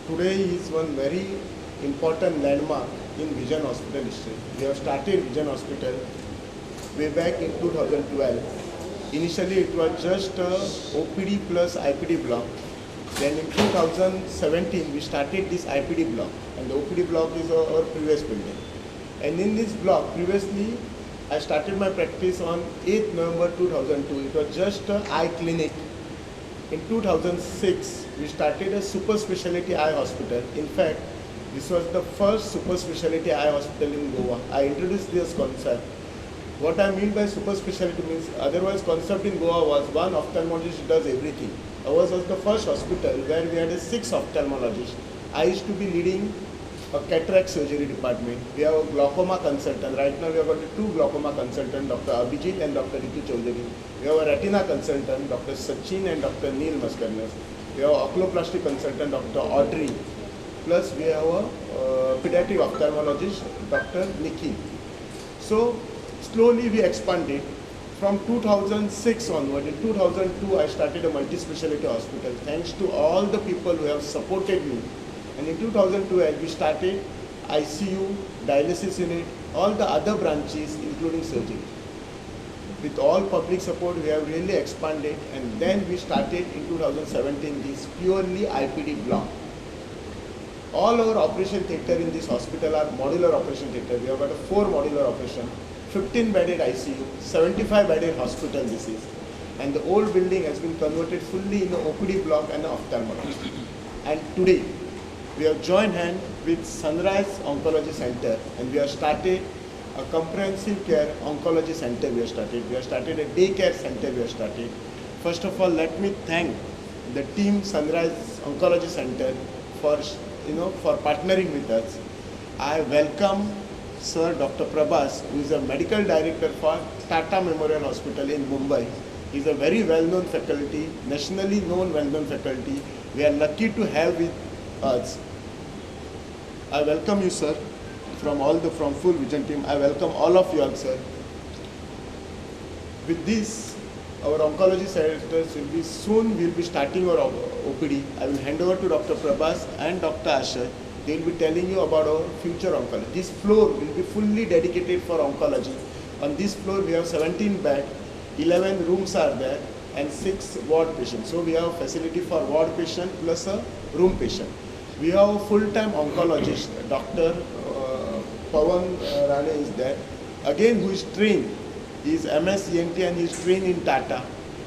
Today is one very important landmark in Vision Hospital history. We have started Vision Hospital way back in 2012. Initially it was just a OPD plus IPD block. Then in 2017 we started this IPD block, and the OPD block is our previous building. And in this block previously I started my practice on 8th November 2002. It was just an eye clinic. In 2006, we started a super specialty eye hospital. In fact, this was the first super specialty eye hospital in Goa. I introduced this concept. What I mean by super specialty means, otherwise concept in Goa was one ophthalmologist does everything. Ours was the first hospital where we had a 6 ophthalmologists. I used to be leading a cataract surgery department. We have a glaucoma consultant. Right now we have got 2 glaucoma consultants, Dr. Abhijit and Dr. Ritu Chaudhary. We have a retina consultant, Dr. Sachin and Dr. Neil Maskarnas. We have an oculoplastic consultant, Dr. Audrey. Plus we have a pediatric ophthalmologist, Dr. Nikki. So slowly we expanded. From 2006 onward, in 2002 I started a multi-specialty hospital. Thanks to all the people who have supported me. And in 2012, we started ICU, dialysis unit, all the other branches, including surgery. With all public support, we have really expanded, and then we started in 2017 this purely IPD block. All our operation theatre in this hospital are modular operation theatre. We have got a 4 modular operation, 15 bedded ICU, 75 bedded hospital this is. And the old building has been converted fully in an OPD block and an ophthalmology. And today, we have joined hand with Sunrise Oncology Center, and we have started a comprehensive care oncology center. We have started a daycare center. We have started. First of all, let me thank the team Sunrise Oncology Center for for partnering with us. I welcome Sir Dr. Prabhas, who is a medical director for Tata Memorial Hospital in Mumbai. He is a very well-known faculty, nationally known well-known faculty. We are lucky to have with us. I welcome you, sir, from full Vision team. I welcome all of you all, sir. With this, our oncology centers will be soon. We'll be starting our OPD. I will hand over to Dr. Prabhas and Dr. Ashay. They will be telling you about our future oncology. This floor will be fully dedicated for oncology. On this floor, we have 17 beds, 11 rooms are there, and 6 ward patients. So we have a facility for ward patient plus a room patient. We have a full-time oncologist, Dr. Pawan Rane is there. Again, who is trained. He is MS ENT and he is trained in Tata.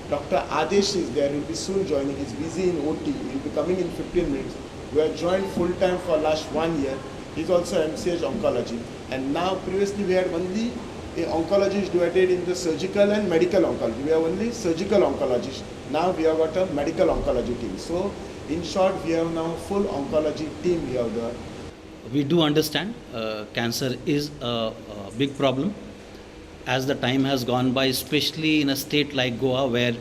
Dr. Adesh is there. He will be soon joining. He is busy in OT. He will be coming in 15 minutes. We have joined full-time for last 1 year. He is also MCH oncology. And now, previously we had only a oncologist divided into surgical and medical oncology. We have only surgical oncologist. Now we have got a medical oncology team. So, in short, we have now full oncology team we have there. We do understand cancer is a big problem as the time has gone by, especially in a state like Goa where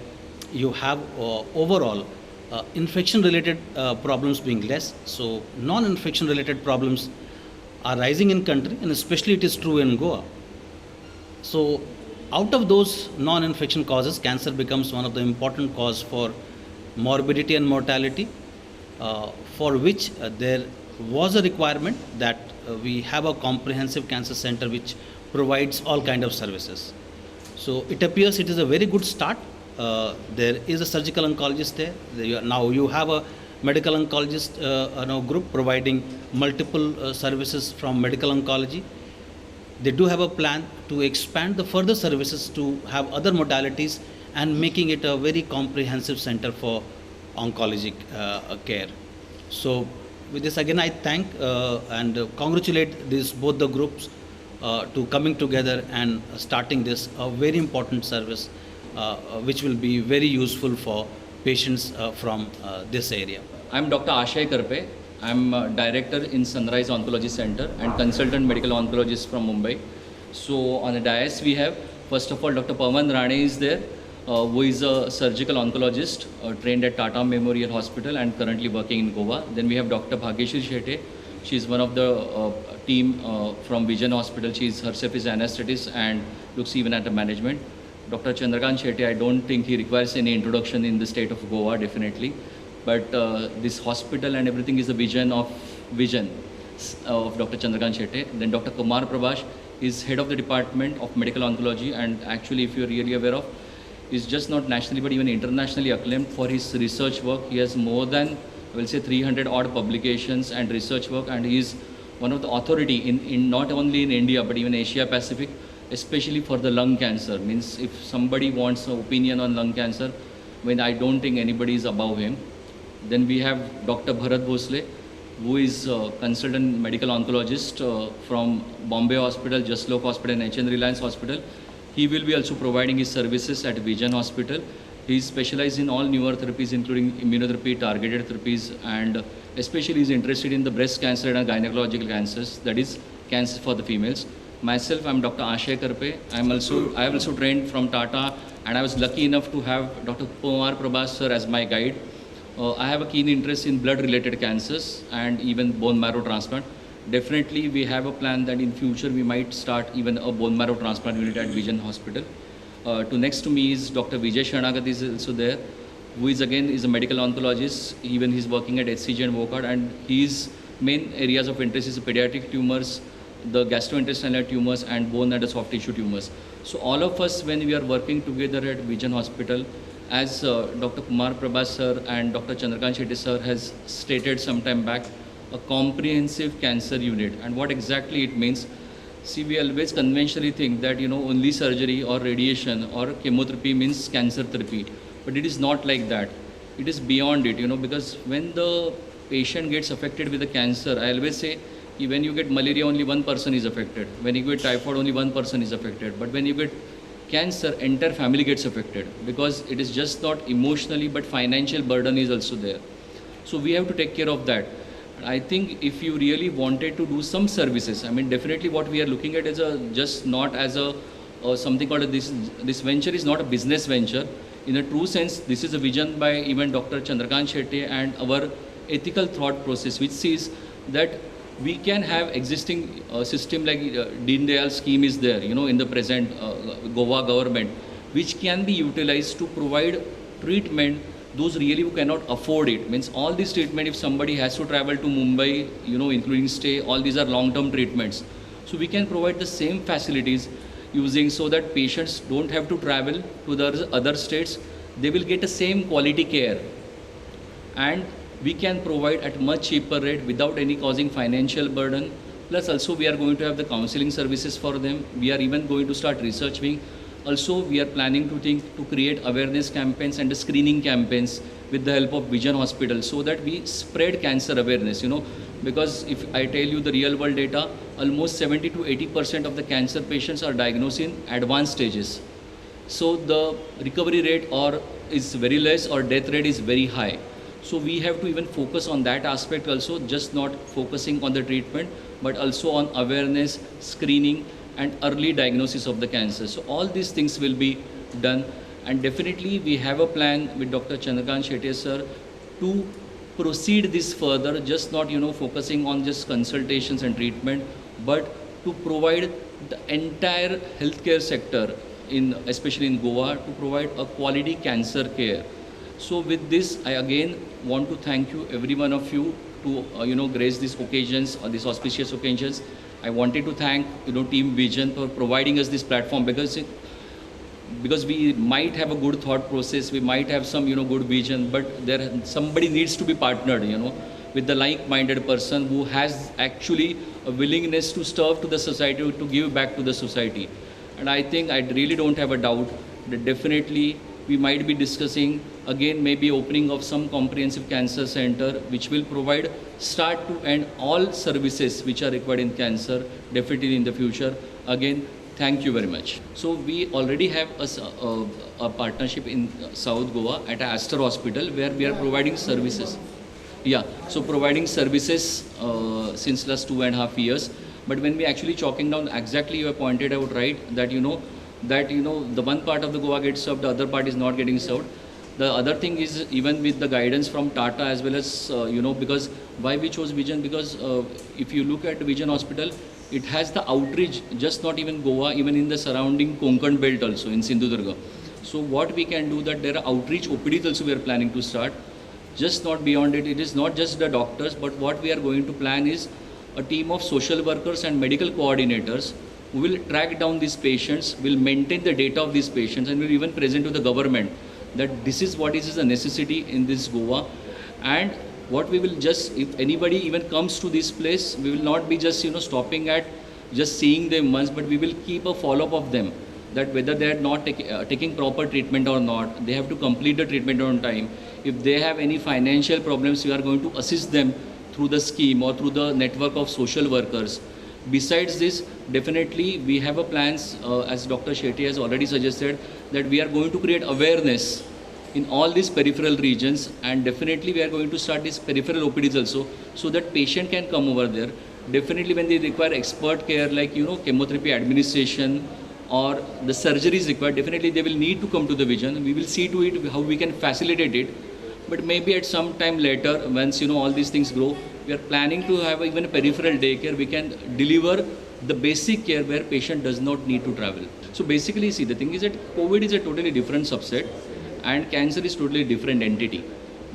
you have overall infection related problems being less. So non-infection related problems are rising in country, and especially it is true in Goa. So out of those non-infection causes, cancer becomes one of the important cause for morbidity and mortality, for which there was a requirement that we have a comprehensive cancer center which provides all kind of services. So it appears it is a very good start. There is a surgical oncologist there. Now you have a medical oncologist group providing multiple services from medical oncology. They do have a plan to expand the further services to have other modalities and making it a very comprehensive center for oncologic care. So with this again I thank and congratulate both the groups to coming together and starting this very important service which will be very useful for patients from this area. I'm Dr. Ashay Karpe. I'm director in Sunrise Oncology Center and consultant medical oncologist from Mumbai. So on the dais we have, first of all, Dr. Pawan Rane is there, who is a surgical oncologist trained at Tata Memorial Hospital and currently working in Goa. Then we have Dr. Bhagyashree Shetty. She is one of the team from Vision Hospital. She is herself is an anesthetist and looks even at the management. Dr. Chandrakant Shetty, I don't think he requires any introduction in the state of Goa, definitely. but this hospital and everything is a vision of Dr. Chandrakant Shetty. Then Dr. Kumar Prabhash is head of the department of medical oncology, and actually, if you're really aware of, is just not nationally but even internationally acclaimed for his research work. He has more than, I will say, 300 odd publications and research work, and he is one of the authority in not only in India but even Asia Pacific, especially for the lung cancer. Means if somebody wants an opinion on lung cancer, I don't think anybody is above him. Then we have Dr. Bharat Bhosle, who is a consultant medical oncologist from Bombay Hospital, Jaslok Hospital and HN Reliance Hospital. He will be also providing his services at Vision Hospital. He is specialized in all newer therapies, including immunotherapy, targeted therapies, and especially he is interested in the breast cancer and gynecological cancers, that is cancer for the females. Myself, I am Dr. Ashay Karpe. I have also trained from Tata, and I was lucky enough to have Dr. Kumar Prabhash sir as my guide. I have a keen interest in blood-related cancers and even bone marrow transplant. Definitely, we have a plan that in future we might start even a bone marrow transplant unit at Vision Hospital. Next to me is Dr. Vijay Sharnagat is also there, who is again is a medical oncologist. Even he's working at HCG and WOCAD, and his main areas of interest is pediatric tumors, the gastrointestinal tumors, and bone and soft tissue tumors. So all of us, when we are working together at Vision Hospital, as Dr. Kumar Prabhash sir and Dr. Chandrakant Shetty sir has stated some time back, a comprehensive cancer unit. And what exactly it means? See, we always conventionally think that, only surgery or radiation or chemotherapy means cancer therapy. But it is not like that. It is beyond it, because when the patient gets affected with the cancer, I always say, when you get malaria, only one person is affected. When you get typhoid, only one person is affected. But when you get cancer, entire family gets affected, because it is just not emotionally, but financial burden is also there. So we have to take care of that. I think if you really wanted to do some services, definitely what we are looking at is just not as something called this venture is not a business venture. In a true sense, this is a vision by even Dr. Chandrakant Shetty and our ethical thought process, which sees that we can have existing system like Deen Dayal scheme is there, in the present Goa government, which can be utilized to provide treatment those really who cannot afford it. Means all this treatment, if somebody has to travel to Mumbai, including stay, all these are long-term treatments. So we can provide the same facilities using so that patients don't have to travel to the other states. They will get the same quality care, and we can provide at much cheaper rate without any causing financial burden. Plus also we are going to have the counseling services for them. We are even going to start research wing. Also we are planning to create awareness campaigns and screening campaigns with the help of Vision Hospital, so that we spread cancer awareness, because if I tell you the real world data, almost 70 to 80% of the cancer patients are diagnosed in advanced stages. So the recovery rate is very less, or death rate is very high. So we have to even focus on that aspect also, just not focusing on the treatment, but also on awareness, screening, and early diagnosis of the cancer. So all these things will be done, and definitely we have a plan with Dr. Chandrakant Shetty sir to proceed this further, just not focusing on just consultations and treatment, but to provide the entire healthcare sector especially in Goa, to provide a quality cancer care. So with this, I again want to thank you, every one of you, to grace these occasions or these auspicious occasions. I wanted to thank Team Vision for providing us this platform, because we might have a good thought process, we might have some good vision, but somebody needs to be partnered with the like-minded person who has actually a willingness to serve to the society, to give back to the society. And I think I really don't have a doubt that definitely we might be discussing again maybe opening of some comprehensive cancer center, which will provide start to end all services which are required in cancer, definitely in the future. Again, thank you very much. So we already have a partnership in South Goa at Aster Hospital, where we are providing services. Yeah, so providing services since last 2.5 years. But when we actually chalking down, exactly you have pointed out right that the one part of the Goa gets served, the other part is not getting served. The other thing is, even with the guidance from Tata as well as because why we chose Vision, because if you look at Vision Hospital, it has the outreach, just not even Goa, even in the surrounding Konkan belt also in Sindhudurga. So what we can do, that there are outreach OPDs also we are planning to start. just not beyond it. It is not just the doctors, but what we are going to plan is a team of social workers and medical coordinators who will track down these patients, will maintain the data of these patients, and will even present to the government that this is what is a necessity in this Goa. And what we will just, if anybody even comes to this place, we will not be just stopping at just seeing them once, but we will keep a follow-up of them, that whether they are not taking proper treatment or not, they have to complete the treatment on time. If they have any financial problems, we are going to assist them through the scheme or through the network of social workers. Besides this, definitely we have a plans, as Dr. Shetty has already suggested, that we are going to create awareness in all these peripheral regions, and definitely we are going to start these peripheral OPDs also, so that patient can come over there. Definitely when they require expert care like chemotherapy administration or the surgery is required, definitely they will need to come to the vision. We will see to it how we can facilitate it. But maybe at some time later, once all these things grow, we are planning to have even a peripheral daycare. We can deliver the basic care where patient does not need to travel. So basically, see, the thing is that COVID is a totally different subset and cancer is totally different entity.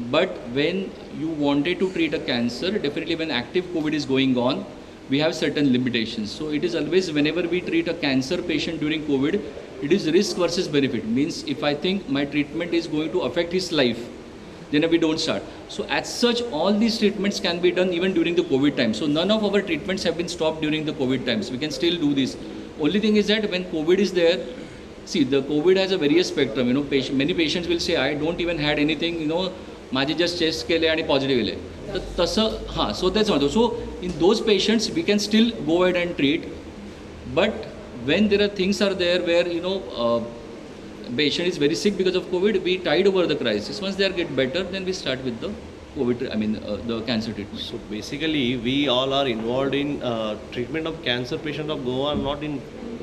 But when you wanted to treat a cancer, definitely when active COVID is going on, we have certain limitations. So it is always, whenever we treat a cancer patient during COVID, it is risk versus benefit. Means if I think my treatment is going to affect his life, then we don't start. So as such, all these treatments can be done even during the COVID time. So none of our treatments have been stopped during the COVID times. We can still do this. Only thing is that when COVID is there, see, the COVID has a various spectrum. Many patients will say, I don't even had anything, माझी just chest केले आणि positive केले. तसं हां, so that's all. So in those patients we can still go ahead and treat, but when there are things are there where patient is very sick because of COVID, we tide over the crisis. Once they are get better, then we start with the COVID, the cancer treatment. So basically, we all are involved in treatment of cancer patient of Goa, not in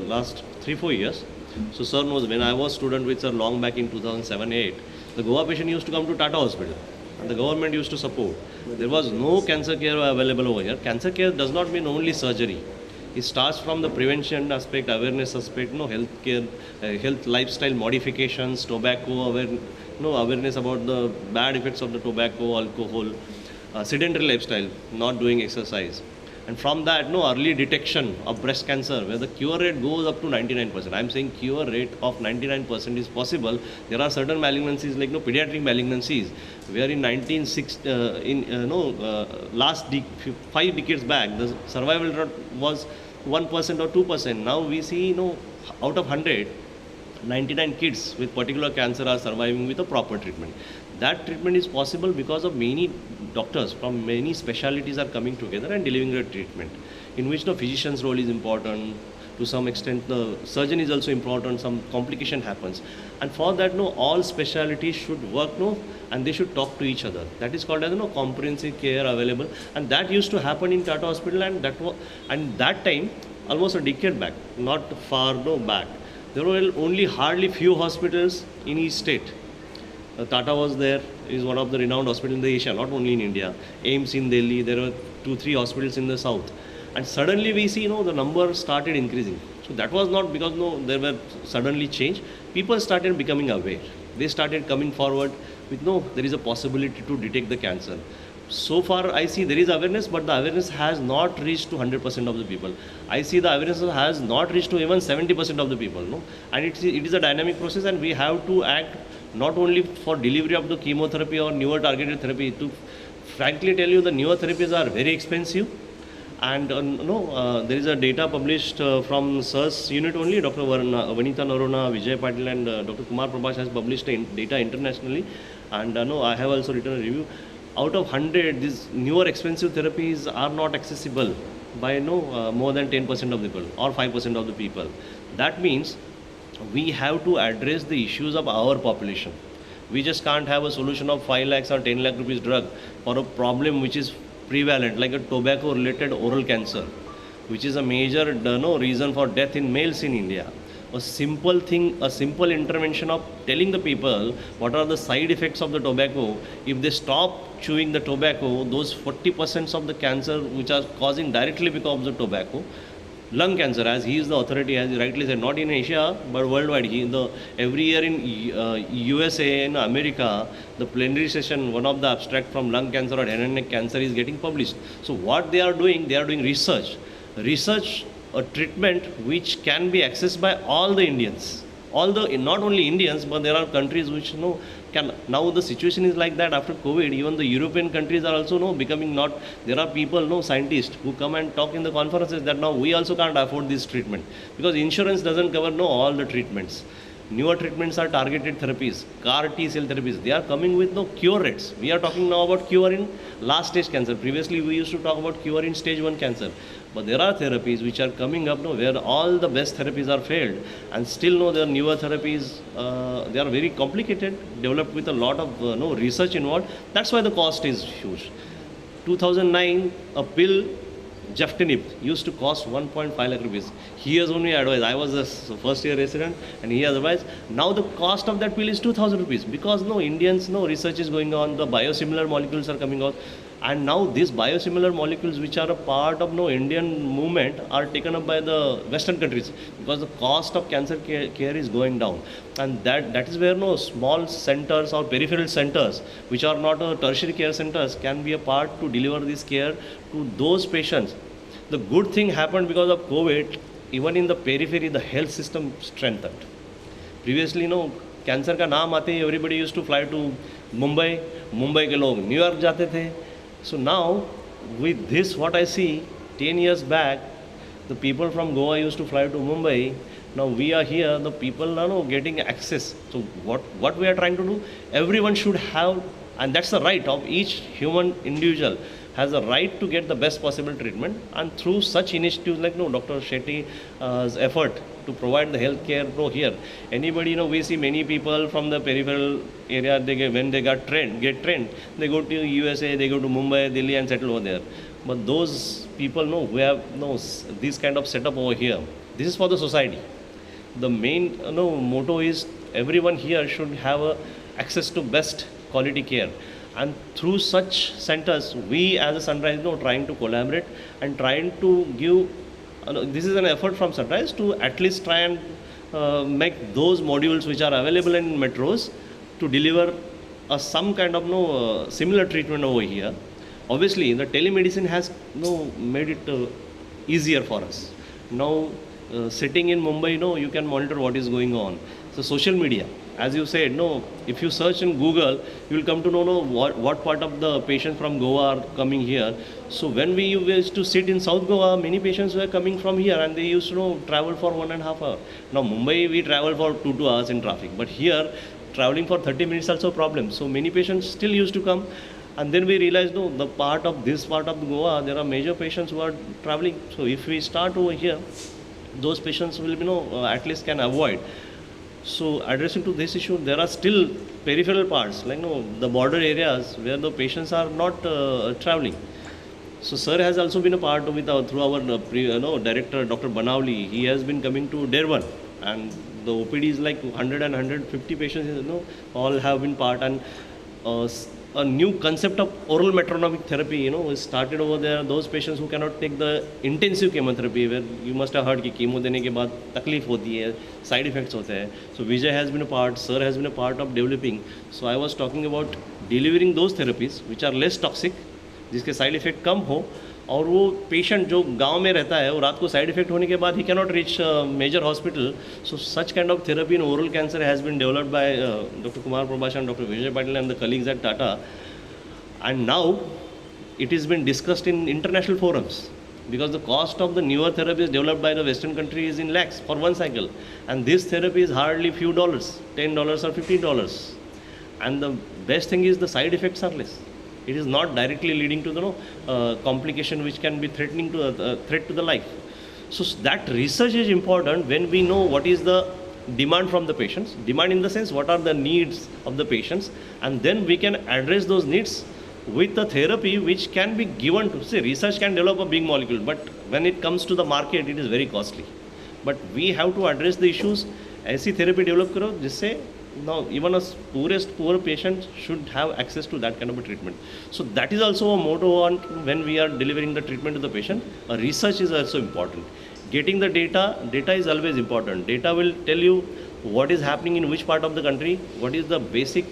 last 3-4 years. So sir knows, when I was student with sir long back in 2007-8, the Goa patient used to come to Tata Hospital and the government used to support. There was no cancer care available over here. Cancer care does not mean only surgery. It starts from the prevention aspect, awareness aspect, health care, health lifestyle modifications, tobacco, awareness about the bad effects of the tobacco, alcohol, sedentary lifestyle, not doing exercise. And from that, early detection of breast cancer, where the cure rate goes up to 99%. I'm saying cure rate of 99% is possible. There are certain malignancies like pediatric malignancies, where in last 5 decades back, the survival rate was 1% or 2%. Now we see, out of 100, 99 kids with particular cancer are surviving with a proper treatment. That treatment is possible because of many doctors from many specialties are coming together and delivering a treatment, in which the physician's role is important. To some extent, the surgeon is also important. Some complication happens, and for that, all specialties should work, and they should talk to each other. That is called as comprehensive care available, and that used to happen in Tata Hospital, and that time, almost a decade back, not far back, there were only hardly few hospitals in each state. Tata was there, is one of the renowned hospitals in the Asia, not only in India. AIIMS in Delhi, there were 2-3 hospitals in the south. And suddenly we see, the number started increasing. So that was not because, there were suddenly change. People started becoming aware. They started coming forward with, there is a possibility to detect the cancer. So far, I see there is awareness, but the awareness has not reached to 100% of the people. I see the awareness has not reached to even 70% of the people. And it is a dynamic process, and we have to act not only for delivery of the chemotherapy or newer targeted therapy. To frankly tell you, the newer therapies are very expensive. And there is a data published from SIRS unit only. Dr. Vanita Narona, Vijay Patil and Dr. Kumar Prabhash has published data internationally. And I have also written a review. Out of 100, these newer expensive therapies are not accessible by more than 10% of the people or 5% of the people. That means we have to address the issues of our population. We just can't have a solution of 5 lakhs or 10 lakh rupees drug for a problem which is prevalent, like a tobacco related oral cancer, which is a major reason for death in males in India. A simple thing, a simple intervention of telling the people what are the side effects of the tobacco. If they stop chewing the tobacco, those 40% of the cancer which are causing directly because of the tobacco, lung cancer, as he is the authority, as you rightly said, not in Asia but worldwide. Every year in USA and America, the plenary session, one of the abstract from lung cancer or head and neck cancer is getting published. So what they are doing research a treatment which can be accessed by all the Indians. Not only Indians, but there are countries which can. Now the situation is like that after COVID. Even the European countries are also becoming not. There are people, scientists who come and talk in the conferences that now we also can't afford this treatment because insurance doesn't cover all the treatments. Newer treatments are targeted therapies, CAR T cell therapies. They are coming with no cure rates. We are talking now about cure in last stage cancer. Previously, we used to talk about cure in stage 1 cancer. But there are therapies which are coming up where all the best therapies are failed. And still, there are newer therapies. They are very complicated, developed with a lot of research involved. That's why the cost is huge. 2009, a pill, Jeftinib, used to cost 1.5 lakh rupees. He has only advised. I was a first year resident and he has advised. Now the cost of that pill is 2,000 rupees because Indians, research is going on. The biosimilar molecules are coming out. And now these biosimilar molecules which are a part of Indian movement are taken up by the Western countries because the cost of cancer care is going down. And that is where small centers or peripheral centers which are not tertiary care centers can be a part to deliver this care to those patients. The good thing happened because of COVID, even in the periphery, the health system strengthened. Previously, cancer का नाम आते ही everybody used to fly to Mumbai के लोग New York जाते थे. So now, with this, what I see, 10 years back, the people from Goa used to fly to Mumbai. Now we are here, the people are getting access. So what we are trying to do, everyone should have, and that's the right of each human individual, has a right to get the best possible treatment. And through such initiatives like Dr. Shetty's effort to provide the health care here, anybody, we see many people from the peripheral area, when they get trained, they go to USA, they go to Mumbai, Delhi and settle over there. But those people who have this kind of setup over here, this is for the society. The main motto is everyone here should have access to best quality care. And through such centers, we as a Sunrise trying to collaborate and trying to give, this is an effort from Sunrise to at least try and make those modules which are available in metros to deliver some kind of similar treatment over here. Obviously, the telemedicine has made it easier for us. Now, sitting in Mumbai, you can monitor what is going on. So social media, as you said, if you search in Google, you will come to know what part of the patients from Goa are coming here. So when we used to sit in South Goa, many patients were coming from here and they used to travel for 1.5 hours. Now Mumbai, we travel for 2 hours in traffic, but here traveling for 30 minutes is also a problem. So many patients still used to come. And then we realized, this part of Goa, there are major patients who are traveling. So if we start over here, those patients will, at least can avoid. So addressing to this issue, there are still peripheral parts, like the border areas where the patients are not traveling. So sir has also been a part of it through our director, Dr. Banavli. He has been coming to Derwan, and the OPD is like 100 and 150 patients, all have been part. And a new concept of oral metronomic therapy, is started over there. Those patients who cannot take the intensive chemotherapy, where you must have heard कि chemo देने के बाद तकलीफ होती है, side effects होते हैं. So Vijay has been a part, sir has been a part of developing. So I was talking about delivering those therapies which are less toxic, जिसके side effect कम हो, और वो पेशेंट जो गांव में रहता है वो रात को साइड इफेक्ट होने के बाद he cannot reach major hospital. So such kind of therapy in oral cancer has been developed by Dr. Kumar Prabhas and Dr. Vijay Patil and the colleagues at Tata. And now it has been discussed in international forums because the cost of the newer therapies developed by the Western countries is in lakhs for one cycle. And this therapy is hardly few dollars, $10 or $15. And the best thing is the side effects are less. It is not directly leading to the complication which can be threatening to threat to the life. So that research is important when we know what is the demand from the patients. Demand in the sense what are the needs of the patients, and then we can address those needs with the therapy which can be given to. See, research can develop a big molecule, but when it comes to the market, it is very costly. But we have to address the issues. ऐसी therapy develop करो जिससे now even a poor patient should have access to that kind of a treatment. So that is also a motto on when we are delivering the treatment to the patient. Research is also important. getting the data is always important. Data will tell you what is happening in which part of the country, what is the basic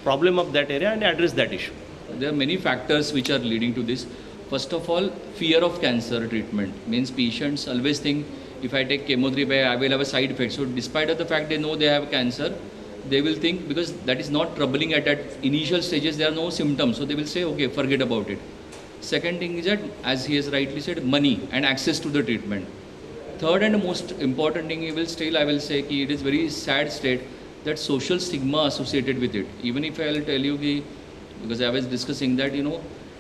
problem of that area, and address that issue. There are many factors which are leading to this. First of all, fear of cancer treatment means patients always think if I take chemotherapy, I will have a side effect. So despite of the fact they know they have cancer, they will think because that is not troubling at that initial stages, there are no symptoms. So they will say, okay, forget about it. Second thing is that, as he has rightly said, money and access to the treatment. Third and most important thing, I will say, ki it is very sad state that social stigma associated with it. Even if I will tell you, ki, because I was discussing that,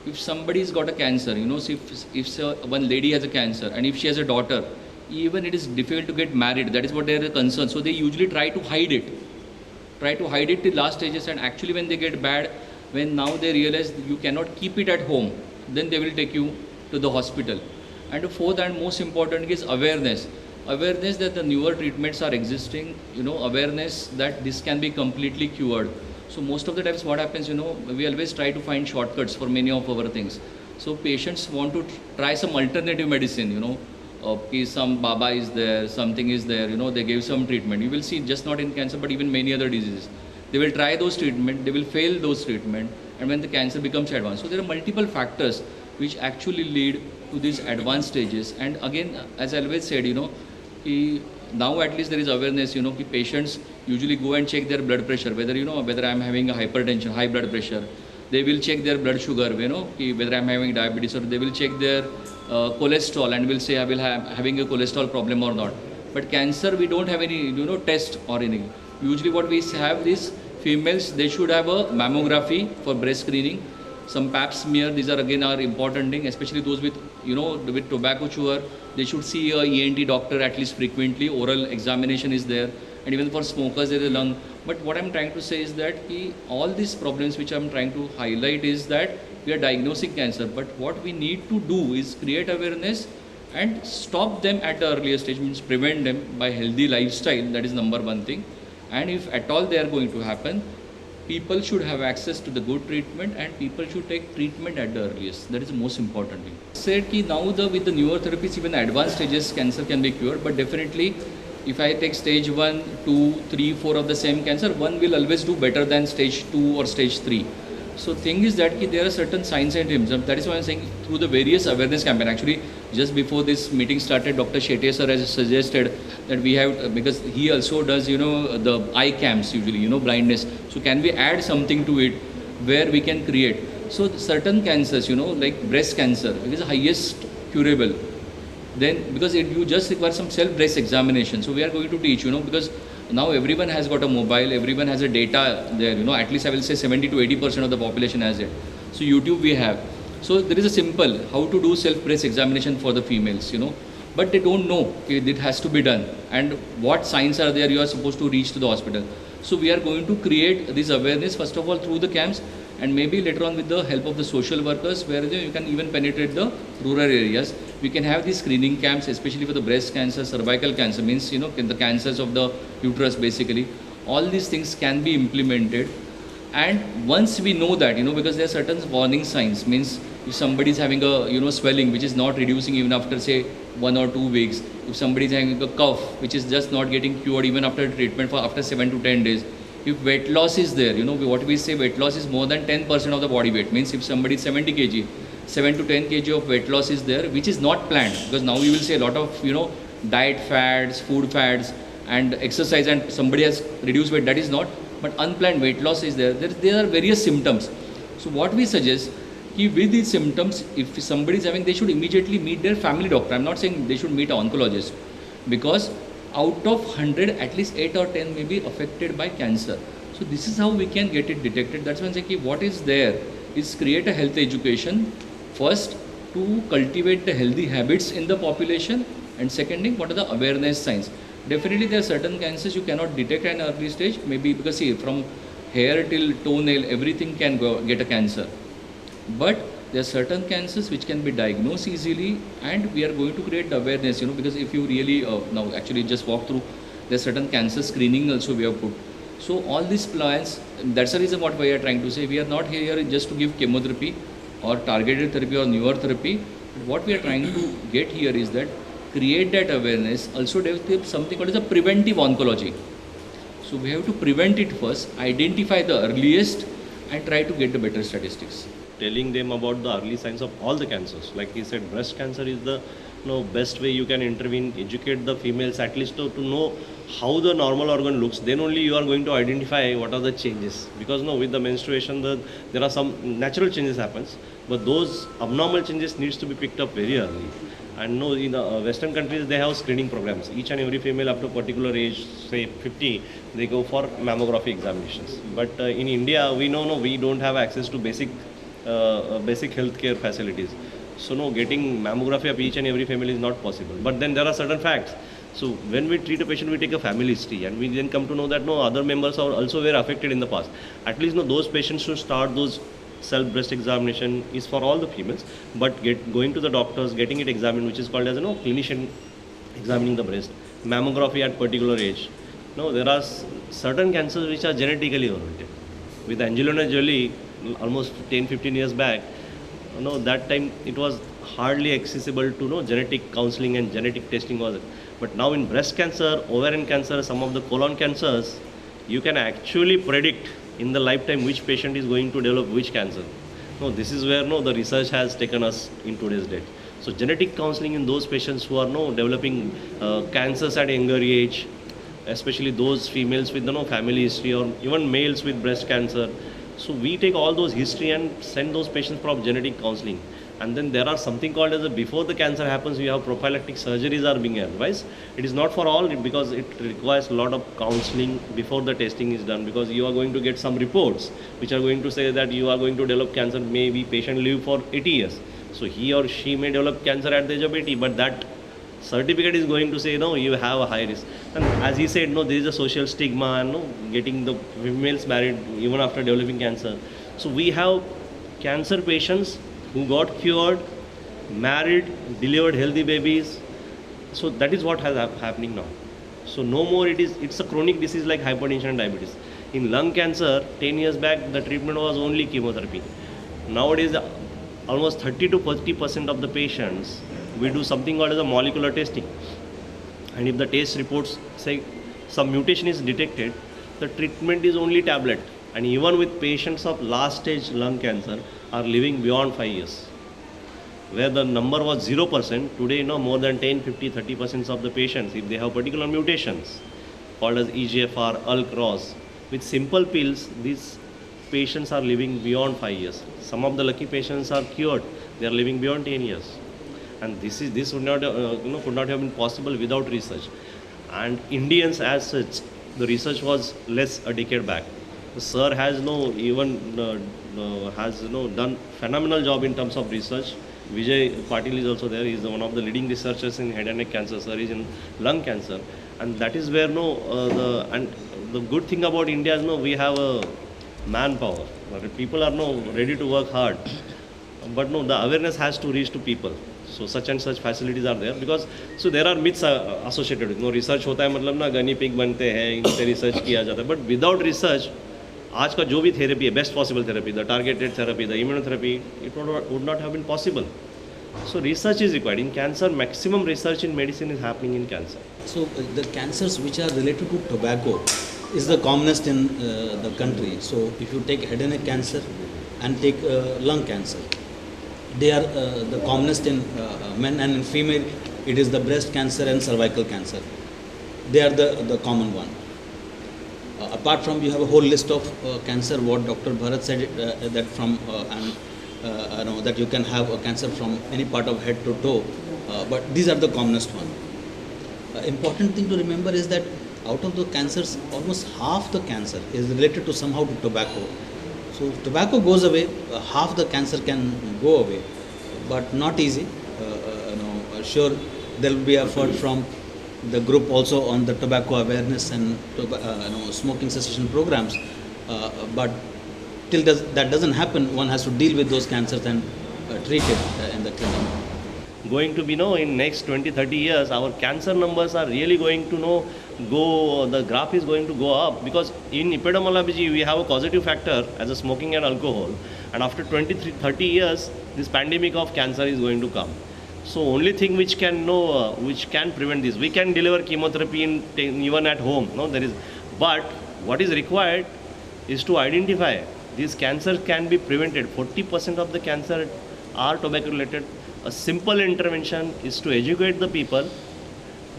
if somebody's got a cancer, one lady has a cancer and if she has a daughter, even it is difficult to get married. That is what their concern. So they usually try to hide it. Till last stages, and actually when they get bad, when now they realize you cannot keep it at home, then they will take you to the hospital. And the fourth and most important is awareness. Awareness that the newer treatments are existing, awareness that this can be completely cured. So most of the times what happens, we always try to find shortcuts for many of our things. So patients want to try some alternative medicine, some Baba is there, something is there, they give some treatment. You will see just not in cancer but even many other diseases. They will try those treatment, they will fail those treatment, and when the cancer becomes advanced. So there are multiple factors which actually lead to these advanced stages. And again, as I always said, now at least there is awareness, patients usually go and check their blood pressure, whether I am having a hypertension, high blood pressure. They will check their blood sugar, whether I am having diabetes, or they will check their cholesterol and will say I will having a cholesterol problem or not. But cancer, we don't have any, test or anything. Usually what we have is females, they should have a mammography for breast screening. Some pap smear, these are again our important thing, especially those with, with tobacco chewer. They should see a ENT doctor at least frequently. Oral examination is there. And even for smokers, there is a lung. But what I'm trying to say is that all these problems which I'm trying to highlight is that we are diagnosing cancer. But what we need to do is create awareness and stop them at the earlier stage, means prevent them by healthy lifestyle. That is number one thing. And if at all they are going to happen, people should have access to the good treatment and people should take treatment at the earliest. That is the most important thing. Said ki now with the newer therapies, even advanced stages, cancer can be cured. But definitely, if I take stage 1, 2, 3, 4 of the same cancer, one will always do better than stage 2 or stage 3. So thing is that there are certain signs and symptoms. That is why I'm saying through the various awareness campaign. Actually, just before this meeting started, Dr. Shetty sir has suggested that we have, because he also does, the eye camps usually, blindness. So can we add something to it where we can create? So certain cancers, like breast cancer, it is the highest curable. Then because you just require some self-breast examination. So we are going to teach, because now everyone has got a mobile, everyone has a data there, at least I will say 70 to 80% of the population has it. So YouTube we have. So there is a simple how to do self-breast examination for the females, but they don't know it has to be done and what signs are there you are supposed to reach to the hospital. So we are going to create this awareness first of all through the camps and maybe later on with the help of the social workers where you can even penetrate the rural areas. We can have these screening camps, especially for the breast cancer, cervical cancer, means, the cancers of the uterus basically. All these things can be implemented. And once we know that, because there are certain warning signs, means if somebody is having a, swelling which is not reducing even after say 1 or 2 weeks, if somebody is having a cough which is just not getting cured even after treatment for after 7 to 10 days, if weight loss is there, what we say weight loss is more than 10% of the body weight, means if somebody is 70 kg, 7 to 10 kg of weight loss is there, which is not planned, because now you will see a lot of, diet fads, food fads and exercise and somebody has reduced weight, that is not, but unplanned weight loss is there. There are various symptoms. So what we suggest, with these symptoms, if somebody is having, they should immediately meet their family doctor. I'm not saying they should meet an oncologist, because out of 100, at least 8 or 10 may be affected by cancer. So this is how we can get it detected. That's why I'm saying what is there is create a health education. First, to cultivate the healthy habits in the population, and secondly, what are the awareness signs? Definitely there are certain cancers you cannot detect at an early stage, maybe because see, from hair till toenail, everything can get a cancer. But there are certain cancers which can be diagnosed easily, and we are going to create the awareness, because if you really, now actually just walk through, there are certain cancer screening also we have put. So all these plans, that's the reason what we are trying to say, we are not here just to give chemotherapy or targeted therapy or newer therapy. What we are trying to get here is that create that awareness, also develop something called as a preventive oncology. So we have to prevent it first, identify the earliest, and try to get the better statistics. Telling them about the early signs of all the cancers. Like he said, breast cancer is the best way you can intervene, educate the females at least to know how the normal organ looks. Then only you are going to identify what are the changes. Because with the menstruation, there are some natural changes happens, but those abnormal changes needs to be picked up very early. And in the Western countries, they have screening programs. Each and every female up to a particular age, say 50, they go for mammography examinations. But in India, we know we don't have access to basic healthcare facilities. So getting mammography of each and every family is not possible. But then there are certain facts. So when we treat a patient, we take a family history, and we then come to know that other members are also were affected in the past. At least those patients should start those self breast examination is for all the females, but going to the doctors, getting it examined, which is called as clinician examining the breast, mammography at particular age. There are certain cancers which are genetically oriented. With Angelina Jolie, almost 10-15 years back, that time it was hardly accessible to genetic counseling and genetic testing was it. But now in breast cancer, ovarian cancer, some of the colon cancers, you can actually predict in the lifetime which patient is going to develop which cancer. This is where the research has taken us in today's date. So genetic counseling in those patients who are developing cancers at younger age, especially those females with family history or even males with breast cancer. So we take all those history and send those patients for genetic counseling. And then there are something called as before the cancer happens, we have prophylactic surgeries are being advised. It is not for all because it requires a lot of counseling before the testing is done, because you are going to get some reports which are going to say that you are going to develop cancer, maybe patient live for 80 years. So he or she may develop cancer at the age of 80, but that certificate is going to say you have a high risk. And as he said, there is a social stigma and getting the females married even after developing cancer. So we have cancer patients who got cured, married, delivered healthy babies. So that is what has happening now. So no more it's a chronic disease like hypertension and diabetes. In lung cancer, 10 years back, the treatment was only chemotherapy. Nowadays, almost 30 to 40% of the patients, we do something called as a molecular testing. And if the test reports say some mutation is detected, the treatment is only tablet. And even with patients of last stage lung cancer are living beyond 5 years. Where the number was 0%, today more than 10, 50, 30% of the patients, if they have particular mutations called as EGFR, ALK, ROS, with simple pills, these patients are living beyond 5 years. Some of the lucky patients are cured, they are living beyond 10 years. And this would not, could not have been possible without research. And Indians as such, the research was less a decade back. Sir has done phenomenal job in terms of research. Vijay Patil is also there. He is one of the leading researchers in head and neck cancer. Sir is in lung cancer, and that is where the good thing about India is we have a manpower. People are ready to work hard, but the awareness has to reach to people. So such and such facilities are there, because so there are myths associated with research होता है मतलब Ghani pig बनते हैं, इनसे research किया जाता है, but without research आज का जो भी थेरेपी है, best possible therapy, the targeted therapy, the immunotherapy, it would not have been possible. So research is required in cancer. Maximum research in medicine is happening in cancer. So the cancers which are related to tobacco is the commonest in the country. So if you take head and neck cancer and take lung cancer, they are the commonest in men, and in female it is the breast cancer and cervical cancer. They are the common one. Apart from, you have a whole list of cancer, what Dr. Bharat said, that from that you can have a cancer from any part of head to toe, but these are the commonest one. Important thing to remember is that out of the cancers, almost half the cancer is related to somehow to tobacco. So if tobacco goes away, half the cancer can go away, but not easy. Sure, there will be effort from the group also on the tobacco awareness and smoking cessation programs, but till that doesn't happen, one has to deal with those cancers and treat it in the clinic. Going to be in next 20-30 years, our cancer numbers are really going to go, the graph is going to go up, because in epidemiology we have a causative factor as a smoking and alcohol, and after 20-30 years this pandemic of cancer is going to come. So only thing which can which can prevent this, we can deliver chemotherapy even at home. No, there is, but what is required is to identify these cancers can be prevented. 40% of the cancer are tobacco related. A simple intervention is to educate the people,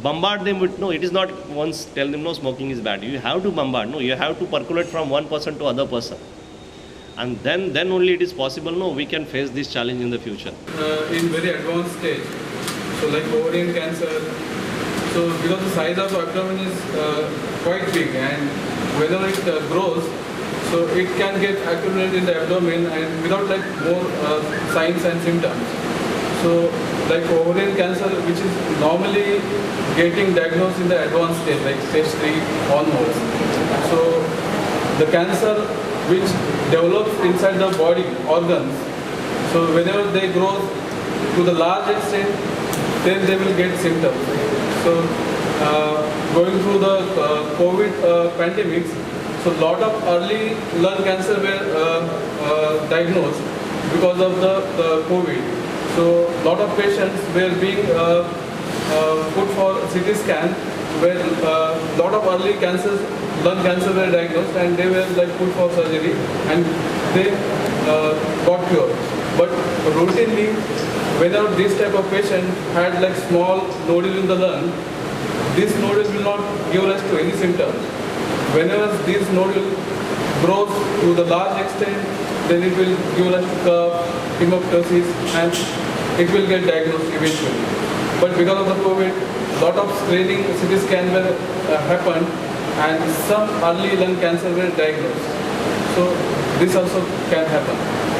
bombard them with, no, it is not once tell them no smoking is bad. You have to bombard, no, you have to percolate from one person to other person. And then only it is possible, no, we can face this challenge in the future. In very advanced stage, so like ovarian cancer, so because the size of abdomen is quite big, and whenever it grows, so it can get accumulated in the abdomen and without like more signs and symptoms. So like ovarian cancer, which is normally getting diagnosed in the advanced stage, like stage 3 onwards. So the cancer which develops inside the body organs, so whenever they grow to the large extent, then they will get symptoms. So going through the COVID pandemics, so lot of early lung cancer were diagnosed because of the COVID. So lot of patients were being put for CT scan, where lot of early cancers, lung cancer were diagnosed, and they were like put for surgery, and they got cured. But routinely, whenever this type of patient had like small nodule in the lung, this nodule will not give rise to any symptoms. Whenever this nodule grows to the large extent, then it will give rise to cough, hemoptysis, and it will get diagnosed eventually. But because of the COVID, lot of screening CT scan were happened, and some early lung cancer were diagnosed. So this also can happen.